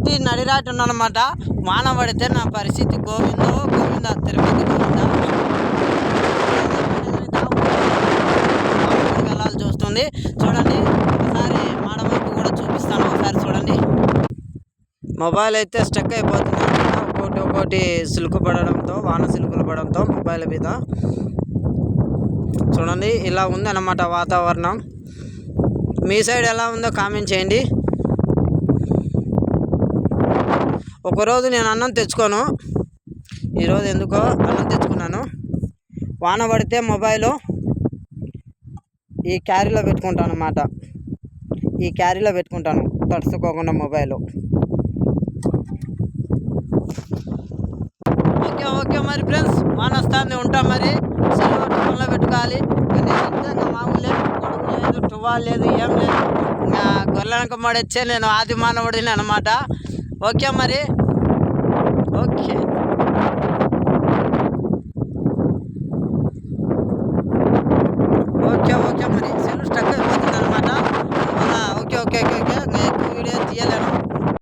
ఉట్టి నడిరాటి ఉన్నమాట. వాన పడితే నా పరిస్థితి గోవిందో గోవింద, తిరుపతి గోవింద. వెళ్ళాలి చూస్తుంది. చూడండి ఒకసారి మాడ వైపు కూడా చూపిస్తాను, ఒకసారి చూడండి. మొబైల్ అయితే స్టక్ అయిపోతుంది అనమాట. ఒకటి సిలుకు పడడంతో, వాన సిలుకులు పడడంతో మొబైల్ మీద. చూడండి ఇలా ఉంది అన్నమాట వాతావరణం. మీ సైడ్ ఎలా ఉందో కామెంట్ చేయండి. ఒకరోజు నేను అన్నం తెచ్చుకోను, ఈరోజు ఎందుకో అన్నం తెచ్చుకున్నాను. వాన పడితే మొబైలు ఈ క్యారీలో పెట్టుకుంటాను అన్నమాట. ఈ క్యారీలో పెట్టుకుంటాను తడుచుకోకుండా మొబైలు. ఓకే మరి ఫ్రెండ్స్, వాన వస్తుంది, ఉంటాం మరి. సెలవు పనులు పెట్టుకోవాలి. ఇంకా మామూలు కొడుకు లేదు, టువాల్ లేదు, ఏం లేదు. ఇంకా గొర్రెనక మడొచ్చే నేను ఆది మానవుడిని అనమాట. ఓకే మరి, ఓకే.